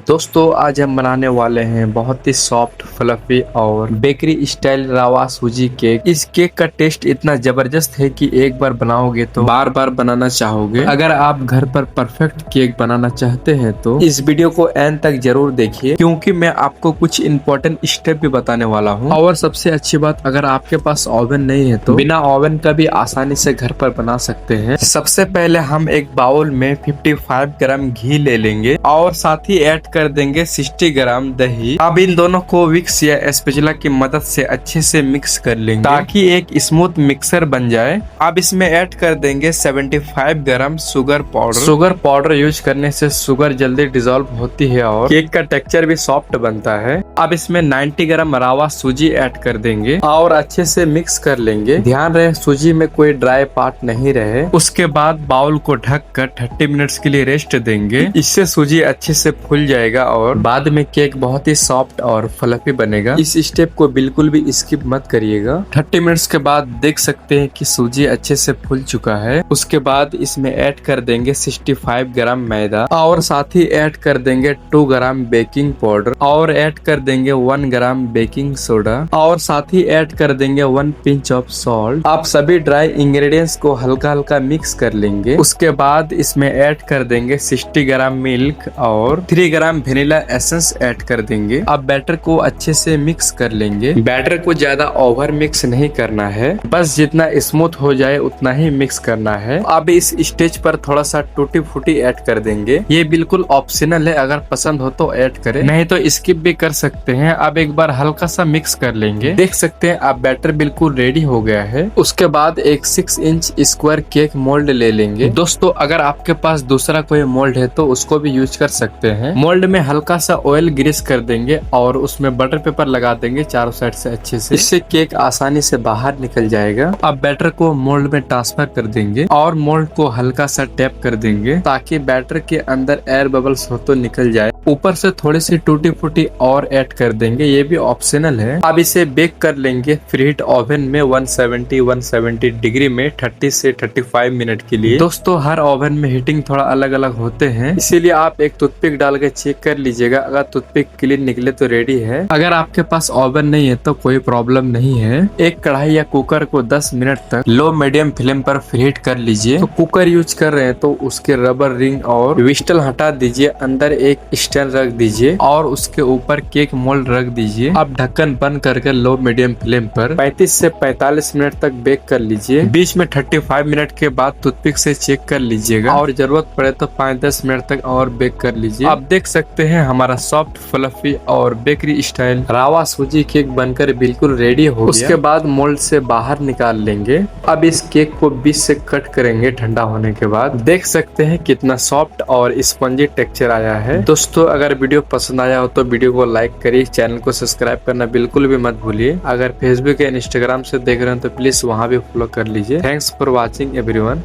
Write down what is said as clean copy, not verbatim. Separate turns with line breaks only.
दोस्तों आज हम बनाने वाले हैं बहुत ही सॉफ्ट फ्लफी और बेकरी स्टाइल रावा सूजी केक। इस केक का टेस्ट इतना जबरदस्त है कि एक बार बनाओगे तो बार बार बनाना चाहोगे। अगर आप घर पर परफेक्ट केक बनाना चाहते हैं तो इस वीडियो को एंड तक जरूर देखिए, क्योंकि मैं आपको कुछ इंपॉर्टेंट स्टेप भी बताने वाला हूँ। और सबसे अच्छी बात, अगर आपके पास ओवन नहीं है तो बिना ओवन का भी आसानी से घर पर बना सकते हैं। सबसे पहले हम एक बाउल में 55 ग्राम घी ले लेंगे और साथ ही ऐड कर देंगे 60 ग्राम दही। अब इन दोनों को विक्स या स्पैचुला की मदद से अच्छे से मिक्स कर लेंगे ताकि एक स्मूथ मिक्सर बन जाए। अब इसमें ऐड कर देंगे 75 gram sugar powder. Sugar powder use करने से शुगर जल्दी डिजोल्व होती है और केक का टेक्सचर भी सॉफ्ट बनता है। अब इसमें 90 ग्राम रावा सूजी ऐड कर देंगे और अच्छे से मिक्स कर लेंगे। ध्यान रहे सूजी में कोई ड्राई पार्ट नहीं रहे। उसके बाद बाउल को ढक कर 30 मिनट्स के लिए रेस्ट देंगे। इससे सूजी अच्छे से फूल जाएगा और बाद में केक बहुत ही सॉफ्ट और फ्लफी बनेगा। इस स्टेप को बिल्कुल भी स्किप मत करिएगा। 30 मिनट्स के बाद देख सकते हैं कि सूजी अच्छे से फूल चुका है। उसके बाद इसमें ऐड कर देंगे 65 ग्राम मैदा और साथ ही ऐड कर देंगे 2 ग्राम बेकिंग पाउडर और ऐड कर देंगे 1 ग्राम बेकिंग सोडा और साथ ही ऐड कर देंगे 1 पिंच ऑफ सॉल्ट। आप सभी ड्राई इंग्रेडिएंट्स को हल्का हल्का मिक्स कर लेंगे। उसके बाद इसमें ऐड कर देंगे 60 ग्राम मिल्क और 3 ग्राम वेनिला एसेंस ऐड कर देंगे। अब बैटर को अच्छे से मिक्स कर लेंगे। बैटर को ज्यादा ओवर मिक्स नहीं करना है, बस जितना स्मूथ हो जाए उतना ही मिक्स करना है। अब इस स्टेज पर थोड़ा सा टूटी फूटी ऐड कर देंगे। ये बिल्कुल ऑप्शनल है, अगर पसंद हो तो ऐड करें, नहीं तो स्किप भी कर सकते हैं। अब एक बार हल्का सा मिक्स कर लेंगे। देख सकते हैं अब बैटर बिल्कुल रेडी हो गया है। उसके बाद एक 6 इंच स्क्वायर केक मोल्ड ले लेंगे। दोस्तों अगर आपके पास दूसरा कोई मोल्ड है तो उसको भी यूज कर सकते हैं। मोल्ड में हल्का सा ऑयल ग्रीस कर देंगे और उसमें बटर पेपर लगा देंगे चारों साइड से अच्छे से। इससे केक आसानी से बाहर निकल जाएगा। अब बैटर को मोल्ड में ट्रांसफर कर देंगे और मोल्ड को हल्का सा टैप कर देंगे ताकि बैटर के अंदर एयर बबल्स हो तो निकल जाए। ऊपर से थोड़ी सी टूटी फूटी और ऐड कर देंगे, ये भी ऑप्शनल है। अब इसे बेक कर लेंगे प्रीहीट ओवन में 170 डिग्री में 30 से 35 मिनट के लिए। दोस्तों हर ओवन में हीटिंग थोड़ा अलग अलग होते हैं, इसीलिए आप एक टूथपिक डाल के चेक कर लीजिएगा। अगर टूथपिक क्लीन निकले तो रेडी है। अगर आपके पास ओवन नहीं है तो कोई प्रॉब्लम नहीं है। एक कढ़ाई या कुकर को 10 मिनट तक लो मीडियम फ्लेम पर प्रीहीट कर लीजिए। तो कुकर यूज कर रहे हैं तो उसके रबर रिंग और विस्टल हटा दीजिए। अंदर एक स्टैंड रख दीजिए और उसके ऊपर केक मोल्ड रख दीजिए। अब ढक्कन बंद करके लो मीडियम फ्लेम पर 35 से 45 मिनट तक बेक कर लीजिए। बीच में 35 मिनट के बाद टूथपिक से चेक कर लीजिएगा और जरूरत पड़े तो 5-10 मिनट तक और बेक कर लीजिए। आप देख सकते हैं हमारा सॉफ्ट फ्लफी और बेकरी स्टाइल रावा सूजी केक बनकर बिल्कुल रेडी हो गया। उसके बाद मोल्ड से बाहर निकाल लेंगे। अब इस केक को बीच से कट करेंगे ठंडा होने के बाद। देख सकते हैं कितना सॉफ्ट और स्पंजी टेक्सचर आया है। दोस्तों अगर वीडियो पसंद आया हो तो वीडियो को लाइक करिए, चैनल को सब्सक्राइब करना बिल्कुल भी मत भूलिए। अगर फेसबुक या इंस्टाग्राम से देख रहे हैं तो प्लीज वहाँ भी फॉलो कर लीजिए। Thanks for watching everyone.